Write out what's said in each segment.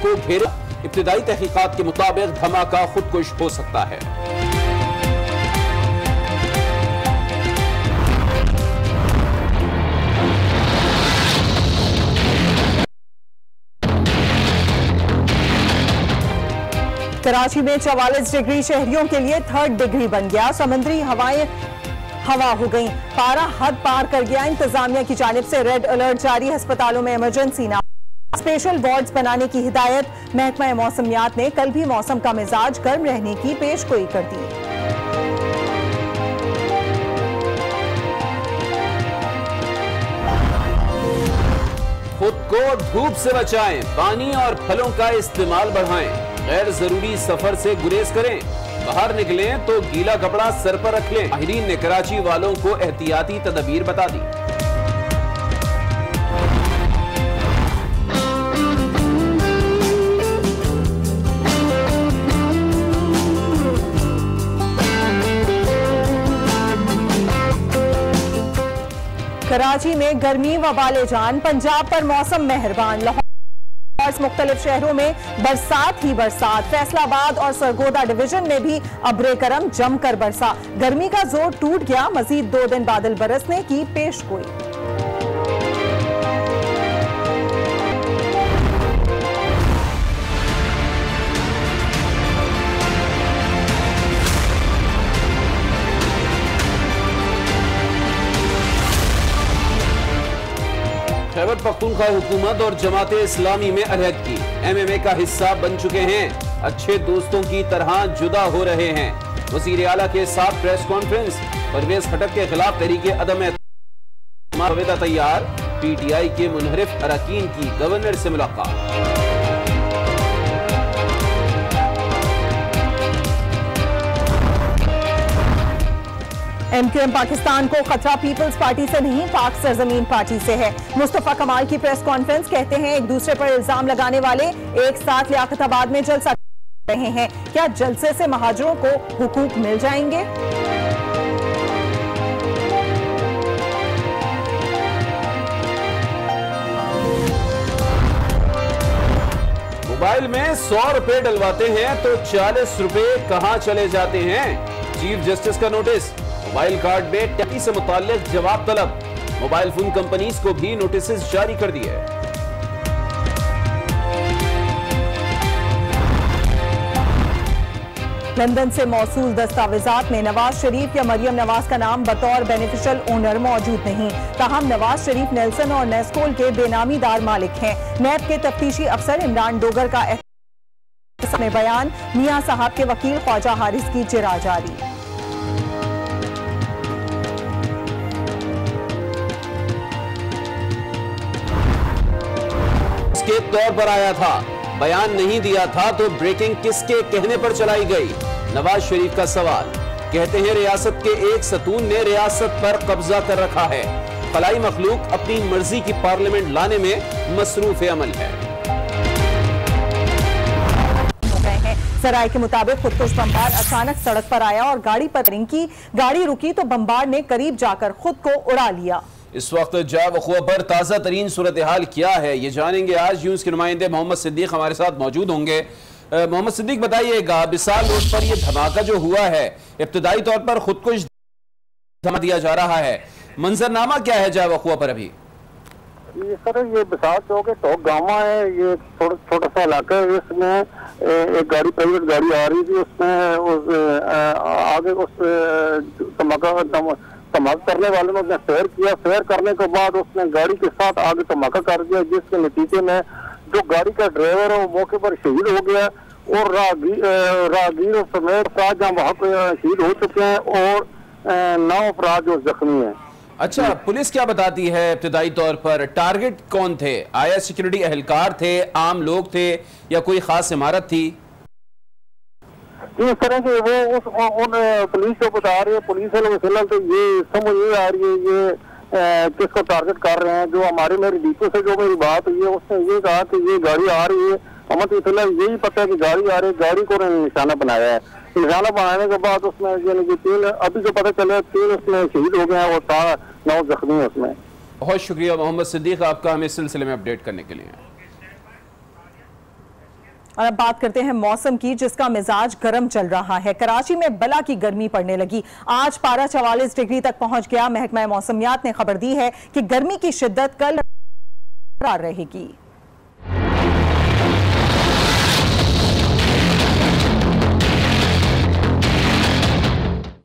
को घेरे। इब्तिदाई तहकीकात के मुताबिक धमाका खुदकुश हो सकता है। कराची में 44 डिग्री शहरियों के लिए 3rd डिग्री बन गया। समुद्री हवाएं हवा हो गई। पारा हद पार कर गया। इंतजामिया की जानिब से रेड अलर्ट जारी। अस्पतालों में इमरजेंसी ना स्पेशल वार्ड्स बनाने की हिदायत। महकमा मौसमियात ने कल भी मौसम का मिजाज गर्म रहने की पेशगोई कर दी। खुद को धूप से बचाएं, पानी और फलों का इस्तेमाल बढ़ाएं, गैर जरूरी सफर से गुरेज करें, बाहर निकलें तो गीला कपड़ा सर पर रख लें। माहिरीन ने कराची वालों को एहतियाती तदबीर बता दी। कराची में गर्मी वबाले जान। पंजाब पर मौसम मेहरबान। लाहौर मुख्तलिफ शहरों में बरसात ही बरसात। फैसलाबाद और सरगोदा डिवीजन में भी अब्रे करम जमकर बरसा। गर्मी का जोर टूट गया। मजीद 2 दिन बादल बरसने की पेशगोई। खैबर पख्तूनख्वा हुकूमत और जमाते इस्लामी में अलहदगी। MMA का हिस्सा बन चुके हैं। अच्छे दोस्तों की तरह जुदा हो रहे हैं। वज़ीर आला के साथ प्रेस कॉन्फ्रेंस। परवेज खटक के खिलाफ तहरीके अदम एतमाद तैयार। PTI के मुनहरिफ अरकान की गवर्नर से मुलाकात। MQM पाकिस्तान को खतरा पीपल्स पार्टी से नहीं, पाक सरजमीन पार्टी से है। मुस्तफा कमाल की प्रेस कॉन्फ्रेंस। कहते हैं एक दूसरे पर इल्जाम लगाने वाले एक साथ लियाकताबाद में जलसा कर रहे हैं। क्या जलसे से महाजरों को हुकूक मिल जाएंगे? मोबाइल में 100 रुपए डलवाते हैं तो 40 रुपए कहां चले जाते हैं? चीफ जस्टिस का नोटिस। मोबाइल कार्ड में टैक्सी से मुताल्लिक जवाब तलब। मोबाइल फोन कंपनीज को भी नोटिस जारी कर दिए। लंदन से मौसूल दस्तावेजात में नवाज शरीफ या मरियम नवाज का नाम बतौर बेनिफिशियल ओनर मौजूद नहीं। ताहम नवाज शरीफ नेल्सन और नेस्कोल के बेनामीदार मालिक हैं। नैब के तफ्तीशी अफसर इमरान डोगर का में बयान। मियां साहब के वकील ख्वाजा हारिस की जिरा जारी। इसके तौर पर आया था, बयान नहीं दिया था तो ब्रेकिंग किसके कहने पर चलाई गई? नवाज शरीफ का सवाल। कहते हैं रियासत के एक सतून ने रियासत पर कब्जा कर रखा है। फलाई मखलूक अपनी मर्जी की पार्लियामेंट लाने में मसरूफ अमल है। सराय के मुताबिक खुदकुश बम्बार अचानक सड़क पर आया और गाड़ी पर की। गाड़ी रुकी तो बम्बार ने करीब जाकर खुद को उड़ा लिया। इस वक्त जय वक़ुआ पर ताज़ा तरीन सूरत हाल क्या है, ये जानेंगे आज। न्यूज़ के नुमाइंदे मोहम्मद सिद्दीक हमारे साथ मौजूद होंगे। मोहम्मद सिद्दीक, बताइएगा बिसाल रोड पर यह धमाका जो हुआ है, इब्तिदाई तौर पर खुदकुश धमाका दिया जा रहा है, मंजरनामा क्या है जय वक़ुआ पर अभी? ये सर, ये बिसाल चौक है, टॉक गामा है, ये छोटा सा इलाका है। इसमें एक गाड़ी, प्राइवेट गाड़ी आ रही थी, उसमें आगे उस धमाका करने वाले ने फेयर किया। फेयर करने के बाद उसने गाड़ी के साथ आगे धमाका कर दिया, जिसके नतीजे में जो गाड़ी का ड्राइवर है वो मौके पर शहीद हो गया और राहगीर समेत 7 जहां वहां शहीद हो चुके हैं और 9 अफराद जो जख्मी हैं। अच्छा, पुलिस क्या बताती है इब्तिदाई तौर पर? टारगेट कौन थे? आया सिक्योरिटी एहलकार थे, आम लोग थे या कोई खास इमारत थी? इस तरह के वो उन पुलिस को बता रही है। पुलिस वालों फिलहाल तो ये समझ ये आ रही है ये किसको टारगेट कर रहे हैं। जो हमारे मेरे डीपो से जो मेरी बात हुई है उसने ये कहा कि ये गाड़ी आ रही है, हमें तो फिलहाल यही पता है कि गाड़ी आ रही है। गाड़ी को निशाना बनाया है। निशाना बनाने के बाद उसमें यानी कि 3 अभी जो पता चला 3 उसमें शहीद हो गए हैं और 9 जख्मी है उसमें। बहुत शुक्रिया मोहम्मद सिद्दीक आपका हमें इस सिलसिले में अपडेट करने के लिए। और अब बात करते हैं मौसम की, जिसका मिजाज गर्म चल रहा है। कराची में बला की गर्मी पड़ने लगी। आज पारा 44 डिग्री तक पहुंच गया। महकमा मौसमियात ने खबर दी है कि गर्मी की शिद्दत कल रहेगी।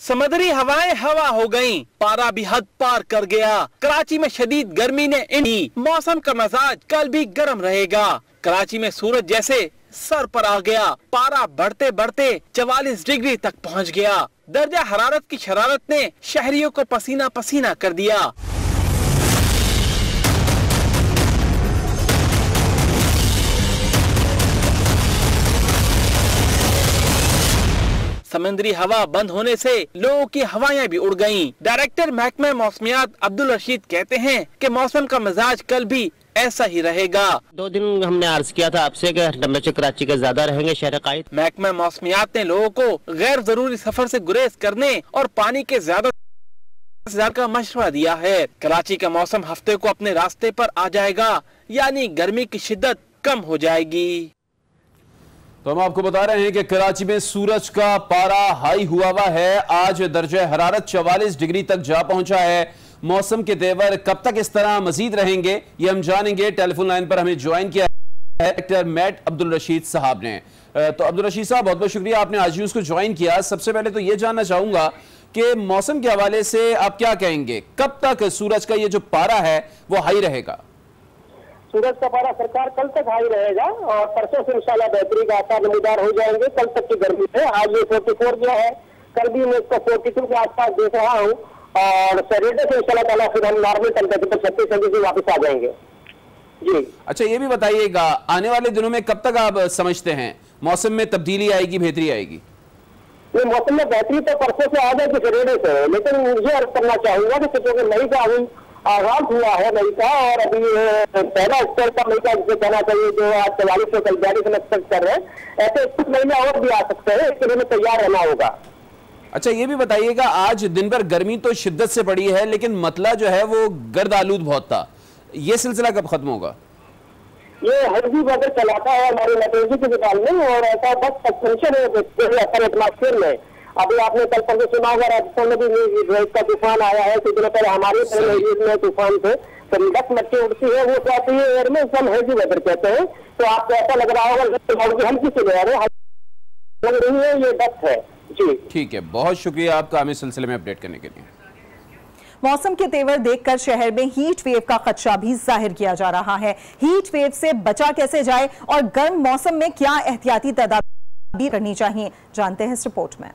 समुद्री हवाएं हवा हो गईं, पारा भी हद पार कर गया। कराची में शदीद गर्मी ने इन्हीं मौसम का मिजाज कल भी गर्म रहेगा। कराची में सूरज जैसे सर पर आ गया। पारा बढ़ते बढ़ते 44 डिग्री तक पहुंच गया। दर्जा हरारत की शरारत ने शहरियों को पसीना पसीना कर दिया। समुद्री हवा बंद होने से लोगों की हवाएं भी उड़ गईं। डायरेक्टर महकमा मौसमियात अब्दुल रशीद कहते हैं कि मौसम का मिजाज कल भी ऐसा ही रहेगा। 2 दिन हमने अर्ज किया था आपसे कि टेम्परेचर कराची का ज्यादा रहेंगे शहर कायद। महकमा मौसमियात ने लोगों को गैर जरूरी सफर से गुरेज करने और पानी के ज्यादा का मशवरा दिया है। कराची का मौसम हफ्ते को अपने रास्ते पर आ जाएगा, यानी गर्मी की शिद्दत कम हो जाएगी। तो हम आपको बता रहे हैं कि कराची में सूरज का पारा हाई हुआ हुआ है। आज दर्जा हरारत 44 डिग्री तक जा पहुंचा है। मौसम के तेवर कब तक इस तरह मजीद रहेंगे, ये हम जानेंगे। टेलीफोन लाइन पर हमें ज्वाइन किया है डायरेक्टर मैट अब्दुल रशीद साहब ने। तो अब्दुल रशीद साहब, बहुत बहुत शुक्रिया, आपने आज न्यूज़ को ज्वाइन किया। सबसे पहले तो ये जानना चाहूंगा कि मौसम के हवाले से आप क्या कहेंगे, कब तक सूरज का ये जो पारा है वो हाई रहेगा? सूरज का पारा सरकार कल तक हाई रहेगा और परसों से इंशाल्लाह बेहतरी का आसार नमूदार हो जाएंगे। कल तक की गर्मी है, आज ये 44 गया है, कल भी मैं इसको 42 के आसपास देख रहा हूँ और सैटरडे से इंशाल्लाह ताला फिर हम नॉर्मल टेम्परेचर 36 डिग्री से वापस आ जाएंगे। जी अच्छा, ये भी बताइएगा आने वाले दिनों में कब तक आप समझते हैं मौसम में तब्दीली आएगी, बेहतरी आएगी? ये मौसम में बेहतरी तो परसों से आ जाएगी सैटरडे से, लेकिन मुझे अर्ज करना चाहूंगा कि क्योंकि मई का अभी आगाज हुआ है मई का, और अभी पहला स्तर का मई का जिसे कहना चाहिए, जो आज 44 से 42 में एक्सपेक्ट कर रहे हैं, ऐसे कुछ महीने और भी आ सकते हैं, इसके लिए हमें तैयार रहना होगा। अच्छा, ये भी बताइएगा, आज दिन भर गर्मी तो शिद्दत से पड़ी है, लेकिन मतला जो है वो गर्द आलूद बहुत था, ये सिलसिला कब खत्म होगा? ये हल्की वेदर चलाता है हमारे मेट्रोलॉजी के डिपार्टमेंट में, और ऐसा बस सस्पेंशन है एटमॉस्फेयर में। अभी आपने कल परसों सुना होगा राजस्थान में भी का तूफान आया है, कुछ दिनों पहले हमारे में तूफान थे, तो 10 मट्टी उड़ती है, वो कहती है एयर में इसको हेवी वेदर कहते हैं। तो आपको ऐसा लग रहा होगा हल्की से लग रही है, ये डस्ट है जी। ठीक है, बहुत शुक्रिया आपका हमें सिलसिले में अपडेट करने के लिए। मौसम के तेवर देखकर शहर में हीट वेव का खदशा भी जाहिर किया जा रहा है। हीट वेव से बचा कैसे जाए और गर्म मौसम में क्या एहतियाती तदाबीर करनी चाहिए, जानते हैं इस रिपोर्ट में।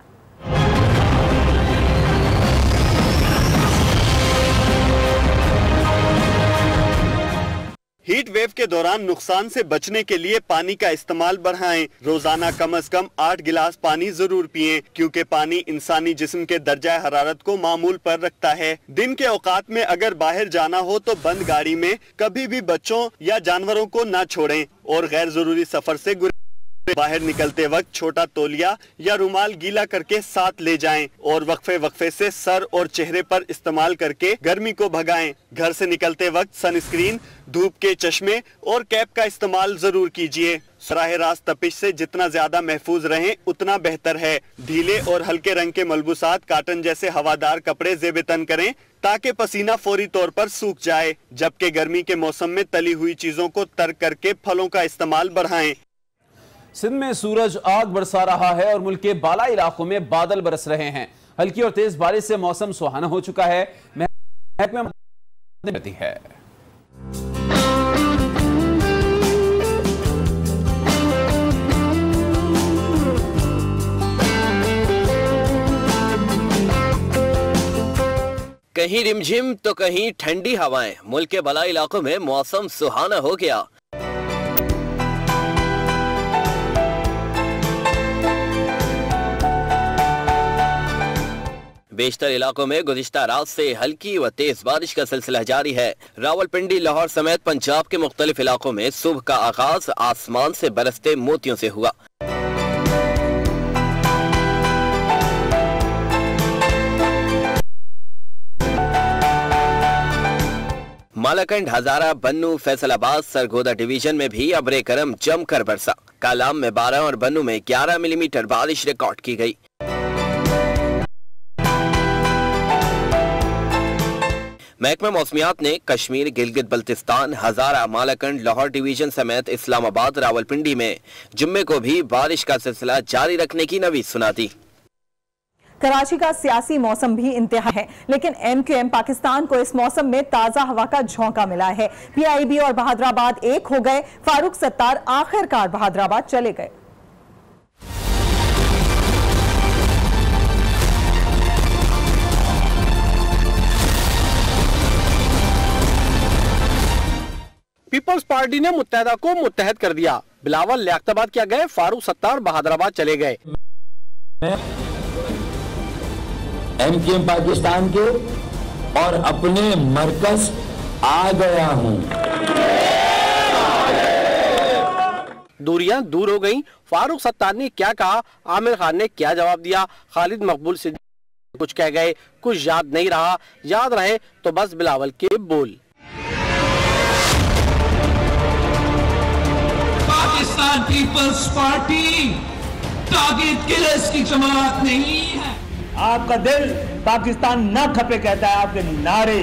हीट वेव के दौरान नुकसान से बचने के लिए पानी का इस्तेमाल बढ़ाएं। रोजाना कम से कम 8 गिलास पानी जरूर पिएं, क्योंकि पानी इंसानी जिस्म के दर्जा हरारत को मामूल पर रखता है। दिन के औकात में अगर बाहर जाना हो तो बंद गाड़ी में कभी भी बच्चों या जानवरों को न छोड़ें और गैर जरूरी सफर से बाहर निकलते वक्त छोटा तौलिया या रुमाल गीला करके साथ ले जाएं और वक्फे वक्फे से सर और चेहरे पर इस्तेमाल करके गर्मी को भगाएं। घर से निकलते वक्त सनस्क्रीन, धूप के चश्मे और कैप का इस्तेमाल जरूर कीजिए। राह रास्त तपिश से जितना ज्यादा महफूज रहें उतना बेहतर है। ढीले और हल्के रंग के मलबूसात, काटन जैसे हवादार कपड़े ज़ेब-ए-तन करें ताकि पसीना फौरी तौर पर सूख जाए। जबकि गर्मी के मौसम में तली हुई चीजों को तर्क करके फलों का इस्तेमाल बढ़ाएं। सिंध में सूरज आग बरसा रहा है और मुल्क के बाला इलाकों में बादल बरस रहे हैं। हल्की और तेज बारिश से मौसम सुहाना हो चुका है। है कहीं रिमझिम तो कहीं ठंडी हवाएं। मुल्क के बाला इलाकों में मौसम सुहाना हो गया। बेशतर इलाकों में गुज़िश्ता रात से हल्की व तेज बारिश का सिलसिला जारी है। रावलपिंडी, लाहौर समेत पंजाब के मुख्तलिफ इलाकों में सुबह का आगाज आसमान से बरसते मोतियों से हुआ। मालाकंड, हजारा, बन्नू, फैसलाबाद, सरगोदा डिवीजन में भी अब्रे करम जमकर बरसा। कालाम में 12 और बन्नू में 11 मिलीमीटर बारिश रिकॉर्ड की गई। महकमा मौसमियात ने कश्मीर, गिलगित बल्तिस्तान, हजारा, मालाकंड, लाहौर डिवीजन समेत इस्लामाबाद, रावलपिंडी में जुम्मे को भी बारिश का सिलसिला जारी रखने की नवीद सुना दी। कराची का सियासी मौसम भी इंतहा है, लेकिन MQM पाकिस्तान को इस मौसम में ताजा हवा का झोंका मिला है। PIB और बहादुराबाद एक हो गए। फारूक सत्तार आखिरकार बहादुराबाद चले गए। पीपल्स पार्टी ने मुत्तहदा को मुत्तहद कर दिया। बिलावल लियाकताबाद क्या गए, फारूक सत्तार बहादुराबाद चले गए। MQM पाकिस्तान के और अपने मरकज आ गया हूं। दूरियां दूर हो गईं। फारूक सत्तार ने क्या कहा, आमिर खान ने क्या जवाब दिया, खालिद मकबूल से कुछ कह गए, कुछ याद नहीं रहा, याद रहे तो बस बिलावल के बोल। Pakistan Peoples Party target killers की जमात नहीं है। आपका दिल पाकिस्तान न खपे कहता है, आपके नारे,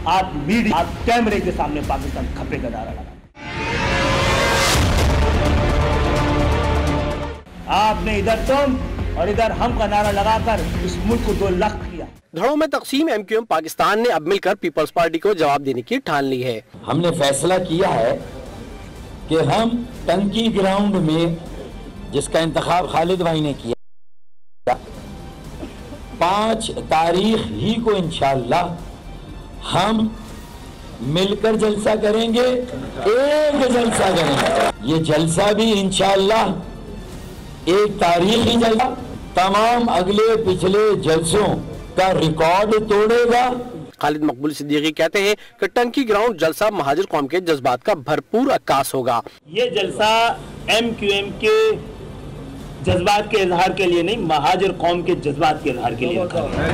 आप मीडिया, आप कैमरे के सामने पाकिस्तान खपे का नारा लगा। आपने इधर तुम और इधर हम का नारा लगाकर इस मुल्क को 2 लाख किया। धड़ों में तकसीम MQM पाकिस्तान ने अब मिलकर पीपल्स पार्टी को जवाब देने की ठान ली है। हमने फैसला किया है कि हम टंकी ग्राउंड में, जिसका इंतखाब खालिद भाई ने किया, 5 तारीख ही को इंशाअल्लाह हम मिलकर जलसा करेंगे, एक जलसा करेंगे। ये जलसा भी इंशाअल्लाह 1 तारीख ही जलसा तमाम अगले पिछले जलसों का रिकॉर्ड तोड़ेगा। खालिद मकबूल सिद्दीकी कहते हैं कि टंकी ग्राउंड जलसा महाजिर कौम के जज्बात का भरपूर अक्कास होगा। ये जलसा MQM के जज्बात के इजहार के लिए नहीं, महाजिर कौम के जज्बात के इजहार के लिए रखा है।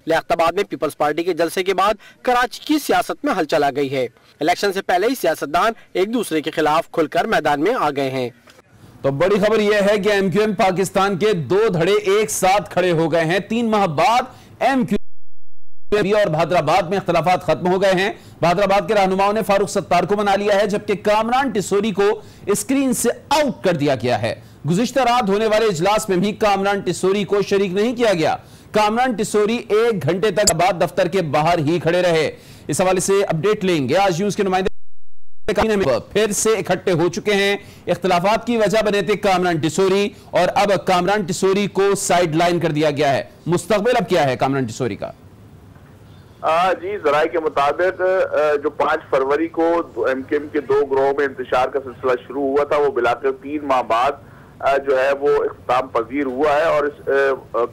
लियाकताबाद में पीपल्स पार्टी के जलसे के बाद कराची की सियासत में हलचल आ गई है। इलेक्शन से पहले ही सियासतदान एक दूसरे के खिलाफ खुलकर मैदान में आ गए हैं। तो बड़ी खबर यह है कि MQM पाकिस्तान के 2 धड़े एक साथ खड़े हो गए हैं। 3 माह बाद MQM और बहादुराबाद में इख्तलाफात खत्म हो गए हैं। बहादुराबाद के रहनुमाओं ने फारूक सत्तार को मना लिया है, जबकि कामरान टिसोरी को स्क्रीन से आउट कर दिया गया है। गुज़िश्ता रात होने वाले इजलास में भी कामरान टिसोरी को शरीक नहीं किया गया। कामरान टिसोरी 1 घंटे तक बाद दफ्तर के बाहर ही खड़े रहे। इस हवाले से अपडेट लेंगे। आज न्यूज़ के नुमाइंदे फिर से इकट्ठे हो चुके हैं। इख्तलाफात की वजह बने थे कामरान टिसोरी, और अब कामरान टिसोरी को साइड लाइन कर दिया गया है। मुस्तकबिल अब क्या है कामरान टिसोरी का? जी, जराए के मुताबिक जो 5 फरवरी को MQM के 2 ग्रोह में इंतशार का सिलसिला शुरू हुआ था, वो बिलाकर 3 माह बाद जो है वो इख्तिताम पजीर हुआ है। और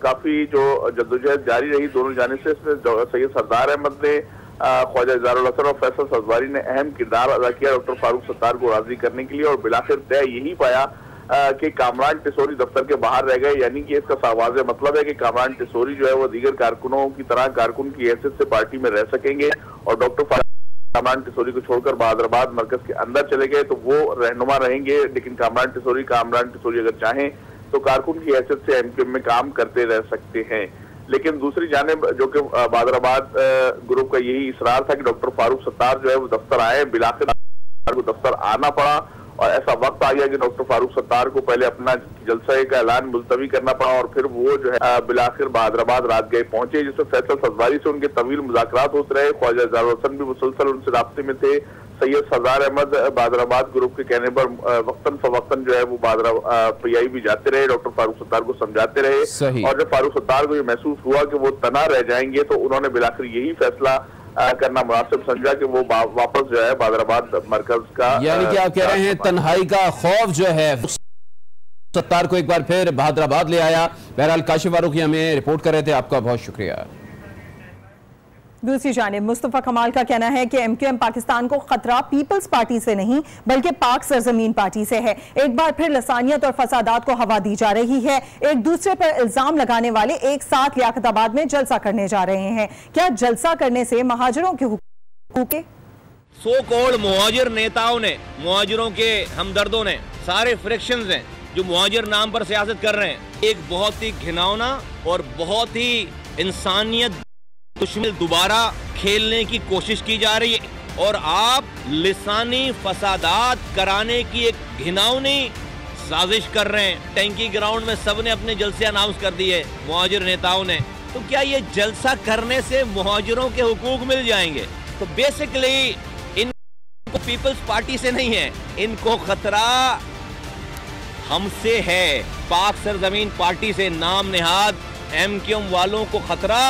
काफी जो जद्दोजहद जारी रही दोनों जानिब से, इसमें सैयद सरदार अहमद ने, ख्वाजा इज़हारुल हसन और फैसल सजवारी ने अहम किरदार अदा किया डॉक्टर फारूक सत्तार को राजी करने के लिए। और बिलाखिर तय यही पाया कि कामरान टिसोरी दफ्तर के बाहर रह गए। यानी कि इसका वाज़ेह मतलब है कि कामरान टिसोरी जो है वो दीगर कारकुनों की तरह कारकुन की हैसियत से पार्टी में रह सकेंगे। और डॉक्टर कामरान टिसोरी को छोड़कर बहादुराबाद मरकज के अंदर चले गए तो वो रहनुमा रहेंगे। लेकिन कामरान टिसोरी अगर चाहें तो कारकुन की हैसियत से MQM में काम करते रह सकते हैं। लेकिन दूसरी जानिब जो कि बहादुराबाद ग्रुप का यही इसरार था कि डॉक्टर फारूक सत्तार जो है वो दफ्तर आए, बिलाखिर को दफ्तर आना पड़ा। और ऐसा वक्त आ गया कि डॉक्टर फारूक सत्तार को पहले अपना जलसे का ऐलान मुलतवी करना पड़ा, और फिर वो जो है बिलाखिर बहादुराबाद रात गए पहुंचे, जिसमें फैसल सजवारी से उनके तवील मुज़ाकरात होते रहे। ख्वाजा इज़हारुल हसन भी मुसलसल उनसे राब्ते में थे। सैयद सरदार अहमद बहादुराबाद ग्रुप के कहने पर वक्तन फवक्तन जो है वो PI भी जाते रहे, डॉक्टर फारूक सत्तार को समझाते रहे। और जब फारूक सत्तार को ये महसूस हुआ कि वो तना रह जाएंगे तो उन्होंने बिलाखिर यही फैसला करना मुनासिब समझा कि वो वापस जो है बहादुराबाद मरकज का, यानी कि आप कह रहे हैं तन्हाई का खौफ जो है सत्तार को एक बार फिर बहादुराबाद ले आया। बहरहाल काशिफ फारूकी हमें रिपोर्ट कर रहे थे, आपका बहुत शुक्रिया। दूसरी जानिब मुस्तफा कमाल का कहना है कि MQM पाकिस्तान को खतरा पीपल्स पार्टी से नहीं बल्कि पाक सरजमीन पार्टी से है। एक बार फिर लसानियत और फसादात को हवा दी जा रही है। एक दूसरे पर इल्जाम लगाने वाले एक साथ लियाकताबाद में जलसा करने जा रहे हैं। क्या जलसा करने से महाजरों के हुकूक सो कॉल्ड मुहाजिर नेताओं ने, मुहाजिरों के हमदर्दों ने, सारे फ्रिक्शंस हैं जो मुहाजिर नाम पर सियासत कर रहे हैं, एक बहुत ही घिनौना और बहुत ही इंसानियत दुश्मन दोबारा खेलने की कोशिश की जा रही है और आप लिसानी फसादात कराने की एक घिनौनी साजिश कर रहे हैं। टैंकी ग्राउंड में सबने अपने जलसे अनाउंस कर दिए मुहाजिर नेताओं ने। तो क्या ये जलसा करने से मुहाजिरों के हुकूक मिल जाएंगे? तो बेसिकली इनको पीपल्स पार्टी से नहीं है, इनको खतरा हमसे है। पाक सरजमीन पार्टी से नाम नेहाद MQM वालों को खतरा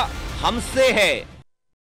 हमसे है।